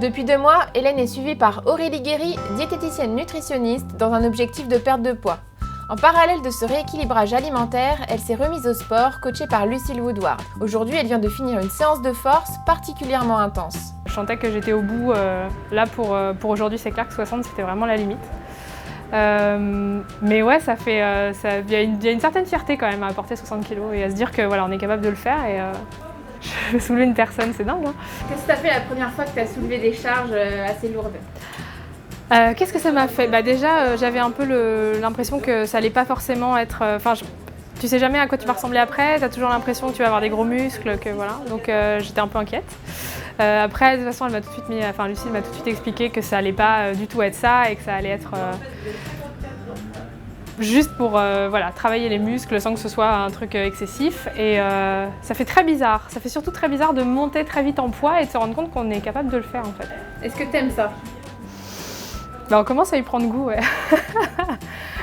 Depuis 2 mois, Hélène est suivie par Aurélie Guéry, diététicienne nutritionniste, dans un objectif de perte de poids. En parallèle de ce rééquilibrage alimentaire, elle s'est remise au sport, coachée par Lucille Woodward. Aujourd'hui, elle vient de finir une séance de force particulièrement intense. Je sentais que j'étais au bout. Là, pour aujourd'hui, c'est clair que 60, c'était vraiment la limite. Mais ouais, il y a une certaine fierté quand même à porter 60 kg et à se dire que voilà, on est capable de le faire. Et je vais soulever une personne, c'est dingue. Hein. Qu'est-ce que tu as fait la première fois que tu as soulevé des charges assez lourdes? Qu'est-ce que ça m'a fait? Déjà, j'avais un peu l'impression que ça allait pas forcément être... tu sais jamais à quoi tu vas ressembler après, tu as toujours l'impression que tu vas avoir des gros muscles, que voilà. Donc j'étais un peu inquiète. Après, de toute façon, Lucille m'a tout de suite expliqué que ça allait pas du tout être ça et que ça allait être juste pour voilà, travailler les muscles sans que ce soit un truc excessif. Et ça fait très bizarre. Ça fait surtout très bizarre de monter très vite en poids et de se rendre compte qu'on est capable de le faire en fait. Est-ce que tu aimes ça? On commence à y prendre goût, ouais.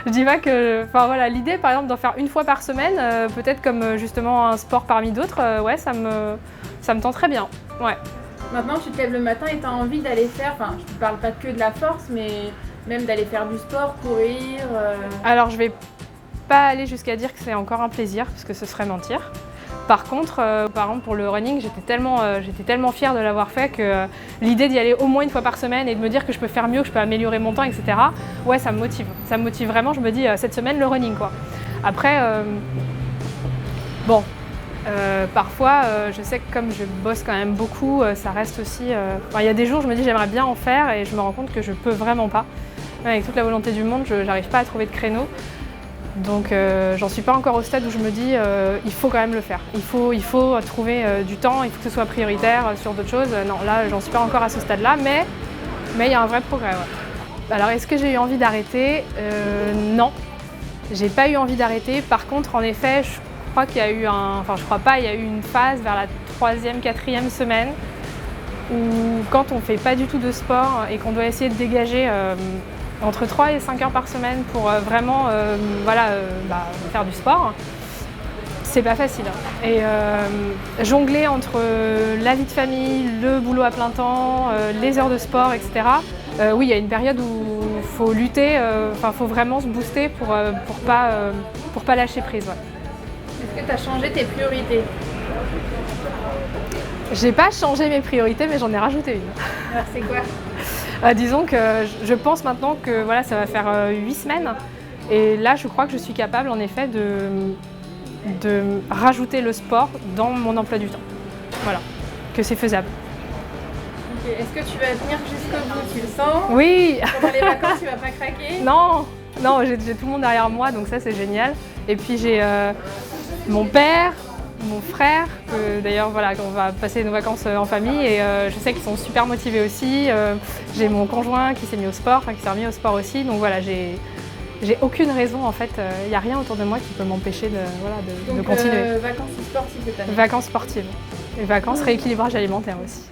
Je dis pas que... Enfin voilà, l'idée par exemple d'en faire une fois par semaine, peut-être comme justement un sport parmi d'autres, ouais, ça me tend très bien, ouais. Maintenant, tu te lèves le matin et tu as envie d'aller faire, enfin, je ne parle pas que de la force, mais même d'aller faire du sport, courir. Alors, je vais pas aller jusqu'à dire que c'est encore un plaisir, parce que ce serait mentir. Par contre, par exemple, pour le running, j'étais tellement fière de l'avoir fait que l'idée d'y aller au moins une fois par semaine et de me dire que je peux faire mieux, que je peux améliorer mon temps, etc. Ouais, ça me motive. Ça me motive vraiment. Je me dis, cette semaine, le running, quoi. Après, bon. Parfois, je sais que comme je bosse quand même beaucoup, ça reste aussi... il y a des jours, je me dis j'aimerais bien en faire et je me rends compte que je peux vraiment pas. Avec toute la volonté du monde, je n'arrive pas à trouver de créneau. Donc j'en suis pas encore au stade où je me dis il faut quand même le faire. Il faut trouver du temps, il faut que ce soit prioritaire sur d'autres choses. Non, là, j'en suis pas encore à ce stade-là, mais il y a un vrai progrès. Ouais. Alors, est-ce que j'ai eu envie d'arrêter? Non, j'ai pas eu envie d'arrêter. Par contre, en effet, je crois qu'il y a eu il y a eu une phase vers la 3e, 4e semaine où quand on fait pas du tout de sport et qu'on doit essayer de dégager entre 3 et 5 heures par semaine pour vraiment faire du sport, c'est pas facile. Et jongler entre la vie de famille, le boulot à plein temps, les heures de sport, etc. Oui, il y a une période où il faut lutter, faut vraiment se booster pour pas lâcher prise. Ouais. Est-ce que tu as changé tes priorités? J'ai pas changé mes priorités, mais j'en ai rajouté une. Alors c'est quoi? Disons que je pense maintenant que voilà, ça va faire 8 semaines. Et là, je crois que je suis capable, en effet, de rajouter le sport dans mon emploi du temps. Voilà, que c'est faisable. Okay. Est-ce que tu vas tenir jusqu'au bout? Tu le sens? Oui. Pendant les vacances, tu vas pas craquer? Non, j'ai tout le monde derrière moi, donc ça, c'est génial. Et puis, j'ai mon père, mon frère, que d'ailleurs voilà, on va passer nos vacances en famille et je sais qu'ils sont super motivés aussi. J'ai mon conjoint qui s'est mis au sport, qui s'est remis au sport aussi, donc voilà, j'ai aucune raison en fait, il n'y a rien autour de moi qui peut m'empêcher de continuer. Vacances sportives cette année? Vacances sportives et vacances rééquilibrage alimentaire aussi.